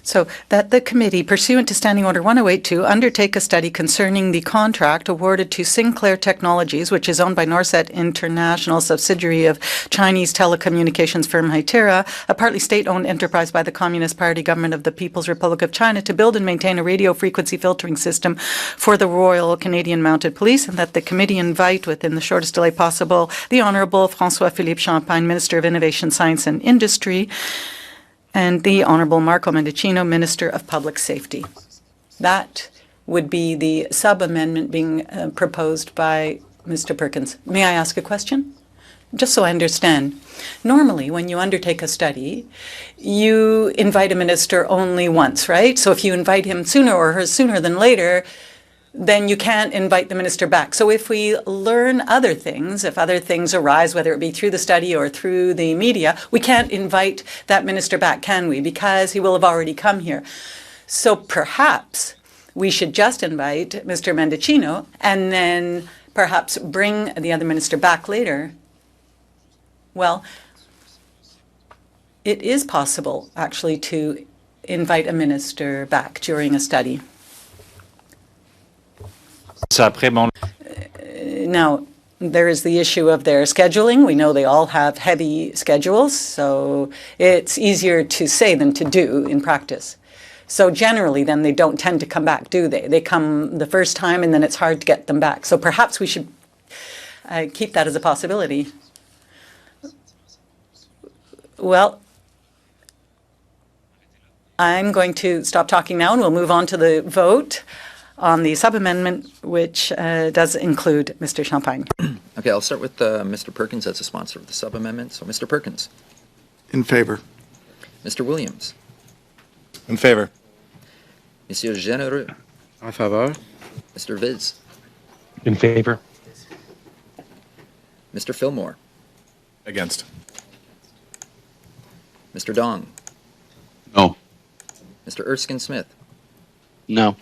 So that the committee, pursuant to Standing Order 1082, undertake a study concerning the contract awarded to Sinclair Technologies, which is owned by Norset International, subsidiary of Chinese telecommunications firm Hytera, a partly state-owned enterprise by the Communist Party government of the People's Republic of China, to build and maintain a radio frequency filtering system for the Royal Canadian Mounted Police, and that the committee invite, within the shortest delay possible, the Honourable François-Philippe Champagne, Minister of Innovation, Science and Industry, and the Honourable Marco Mendicino, Minister of Public Safety. That would be the sub-amendment being proposed by Mr. Perkins. May I ask a question? Just so I understand. Normally, when you undertake a study, you invite a minister only once, right? So if you invite him sooner or her sooner than later, then you can't invite the minister back. So if we learn other things, if other things arise, whether it be through the study or through the media, we can't invite that minister back, can we? Because he will have already come here. So perhaps we should just invite Mr. Mendicino and then perhaps bring the other minister back later. Well, it is possible, actually, to invite a minister back during a study. Now, there is the issue of their scheduling. We know they all have heavy schedules, so it's easier to say than to do in practice. So generally, then, they don't tend to come back, do they? They come the first time, and then it's hard to get them back. So perhaps we should keep that as a possibility. Well, I'm going to stop talking now, and we'll move on to the vote on the sub-amendment, which does include Mr. Champagne. Okay, I'll start with Mr. Perkins as a sponsor of the sub-amendment. So, Mr. Perkins. In favor. Mr. Williams. In favor. Monsieur Généreux. En faveur. Mr. Viz. In favor. Mr. Fillmore. Against. Mr. Dong. No. Mr. Erskine Smith. No.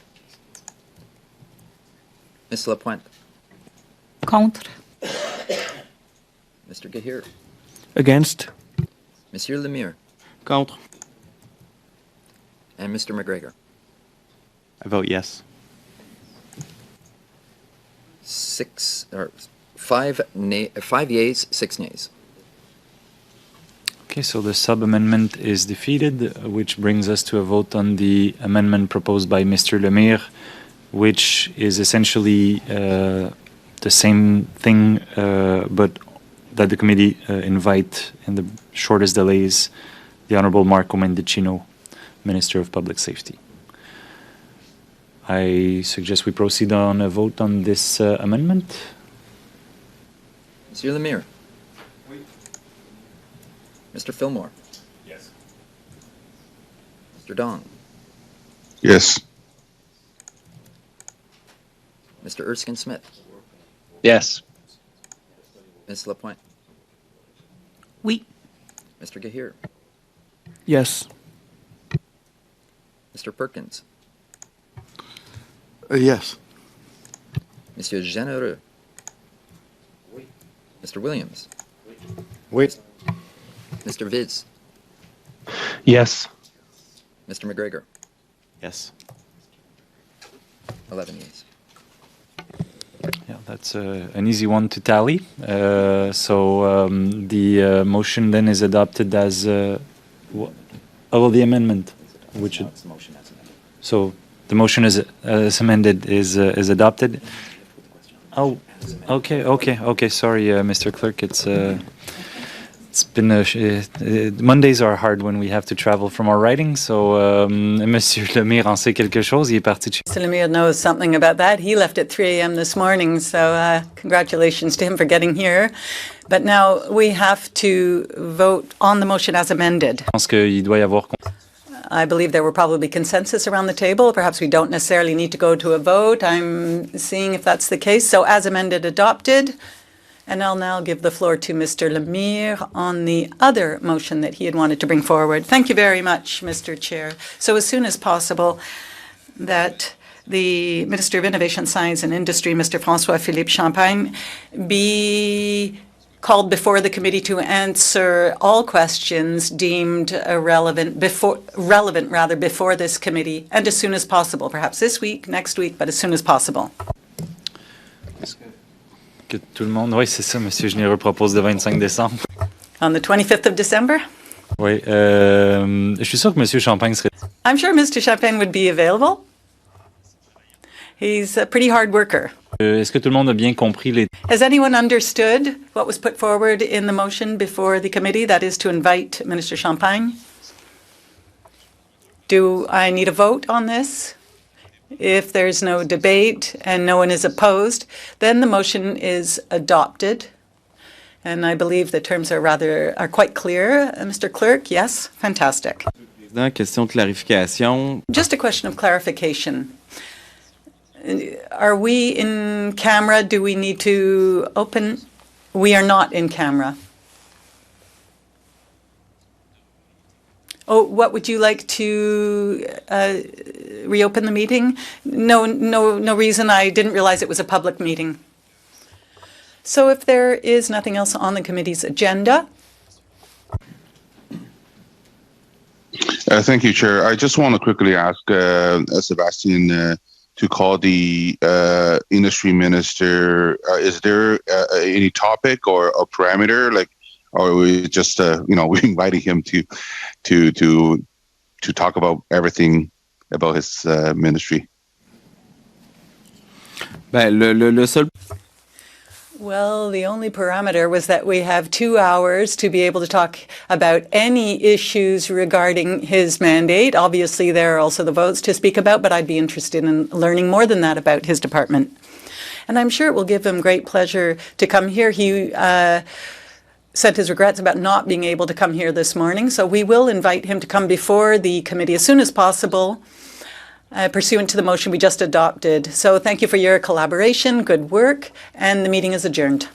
Ms. Lapointe. Contre. Mr. Gahir. Against? Monsieur Lemire. Contre. And Mr. McGregor. I vote yes. Five yeas, 6 nays. Okay, so the sub-amendment is defeated, which brings us to a vote on the amendment proposed by Mr. Lemire, which is essentially the same thing, but that the committee invite in the shortest delays the Honorable Marco Mendicino, Minister of Public Safety. I suggest we proceed on a vote on this amendment. Monsieur Lemire. Mr. Fillmore. Yes. Mr. Dong. Yes. Mr. Erskine Smith. Yes. Ms. Lapointe. Oui. Mr. Gahir. Yes. Mr. Perkins. Yes. Monsieur Généreux. Mr. Williams. Wait. Mr. Viz. Yes. Mr. McGregor. Yes. 11 yeas. Yeah, that's an easy one to tally. The motion then is adopted as the amendment, which so the motion is as amended is adopted. Oh, okay. Sorry, Mr. Clerk. It's been Mondays are hard when we have to travel from our writing. So, Monsieur Lemire en sait quelque chose. Il est parti de chez. Mr. Lemire knows something about that. He left at 3 a.m. this morning, so congratulations to him for getting here. But now we have to vote on the motion as amended. Je pense qu'il doit y avoir. I believe there will probably be consensus around the table. Perhaps we don't necessarily need to go to a vote. I'm seeing if that's the case. So as amended, adopted. And I'll now give the floor to Mr. Lemire on the other motion that he had wanted to bring forward. Thank you very much, Mr. Chair. So as soon as possible, that the Minister of Innovation, Science and Industry, Mr. François-Philippe Champagne, be called before the committee to answer all questions deemed relevant before this committee, and as soon as possible, perhaps this week, next week, but as soon as possible. Que tout le monde, oui, c'est ça, Monsieur Généreux propose le 25 décembre. On the 25th of December? Oui, je suis sûr que Monsieur Champagne serait. I'm sure Mr. Champagne would be available. He's a pretty hard worker. Est-ce que tout le monde a bien compris les. Has anyone understood what was put forward in the motion before the committee, that is to invite Minister Champagne? Do I need a vote on this? If there's no debate and no one is opposed, then the motion is adopted. And I believe the terms are quite clear. Mr. Clerk, yes? Fantastic. Question de clarification. Just a question of clarification. Are we in camera? Do we need to open? We are not in camera. Oh, what would you like to reopen the meeting? No reason. I didn't realize it was a public meeting. So if there is nothing else on the committee's agenda. Thank you, Chair. I just want to quickly ask Sebastian to call the industry minister. Is there any topic or a parameter, like, or are we just we're inviting him to talk about everything about his ministry? Le seul. Well, the only parameter was that we have 2 hours to be able to talk about any issues regarding his mandate. Obviously, there are also the votes to speak about, but I'd be interested in learning more than that about his department. And I'm sure it will give him great pleasure to come here. He sent his regrets about not being able to come here this morning, so we will invite him to come before the committee as soon as possible. pursuant to the motion we just adopted. So thank you for your collaboration, good work, and the meeting is adjourned.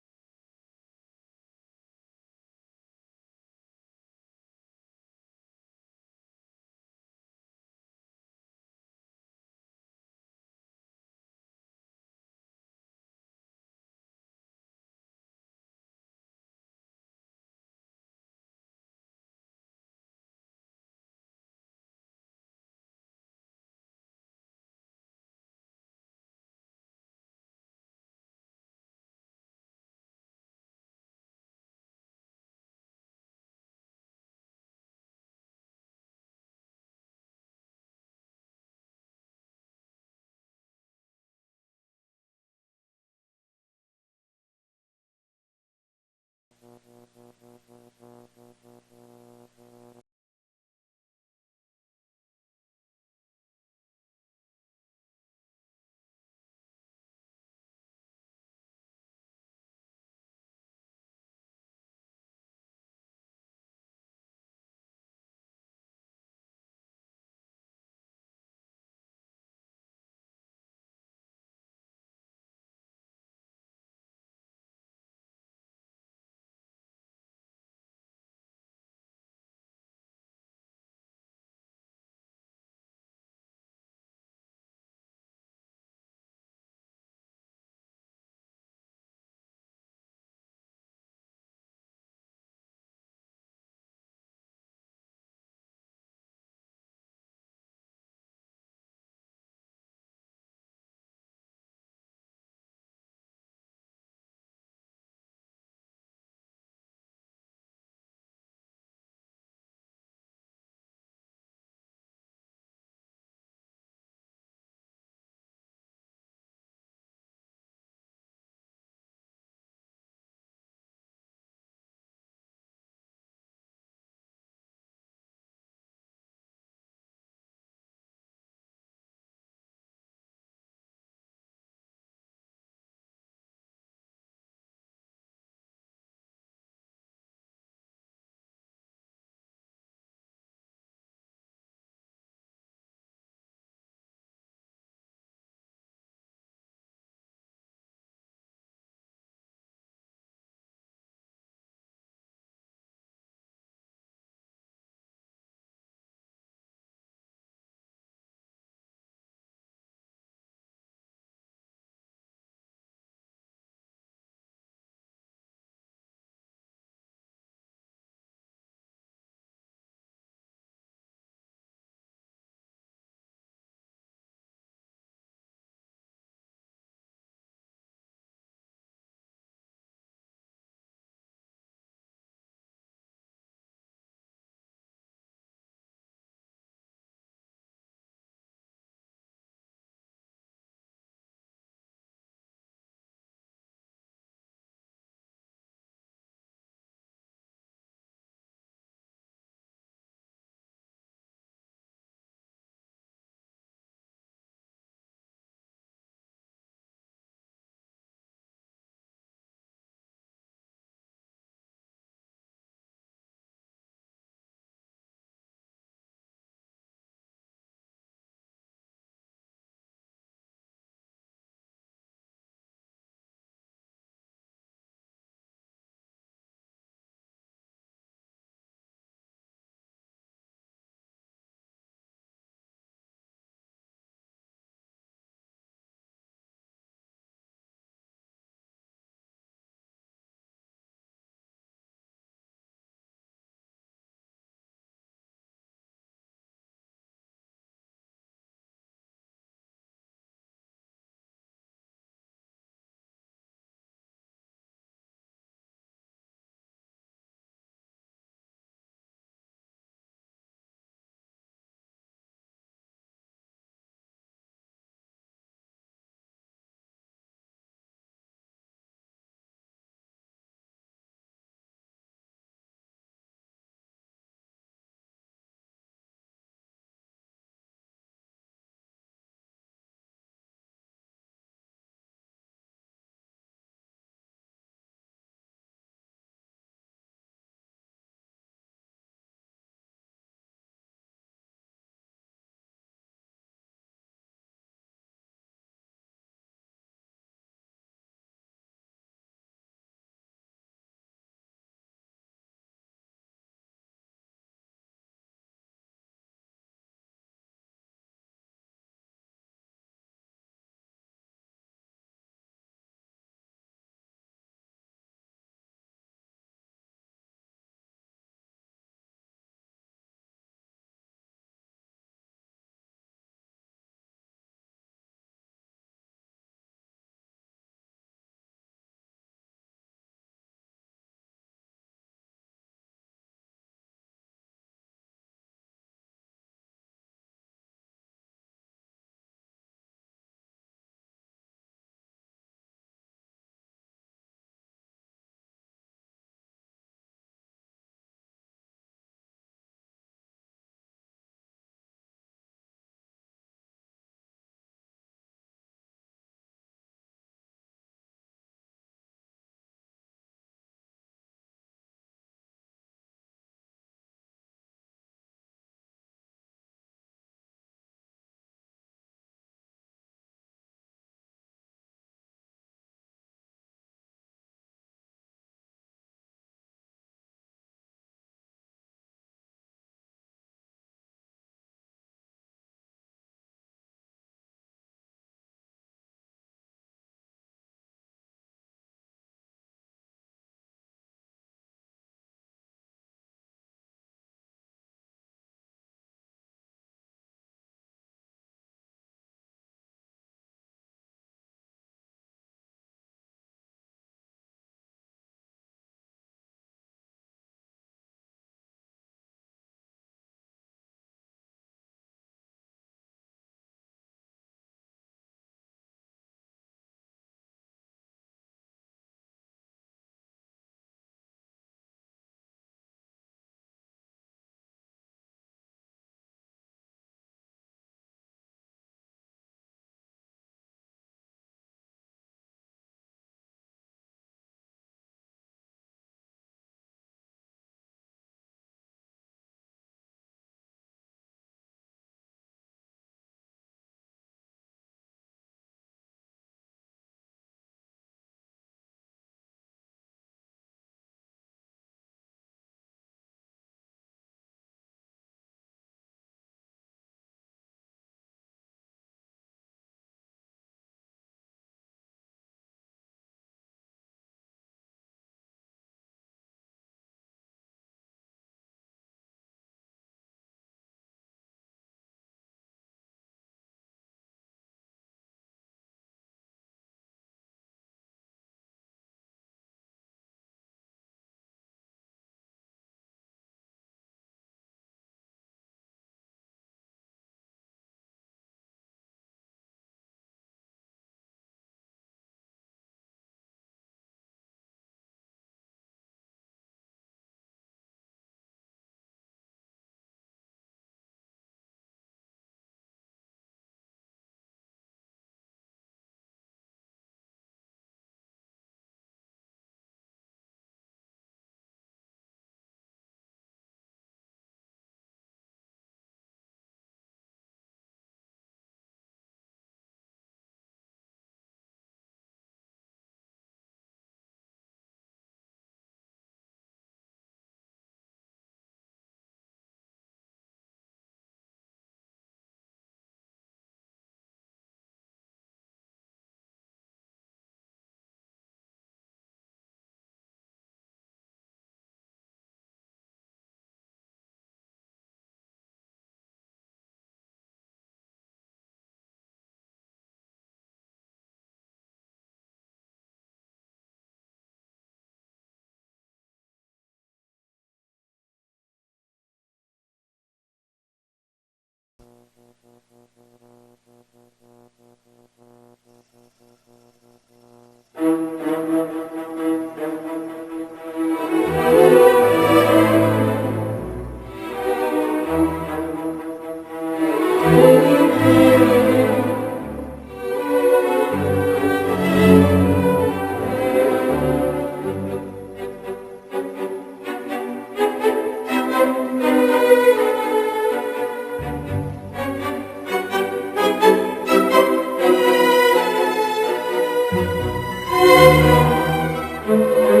Thank you.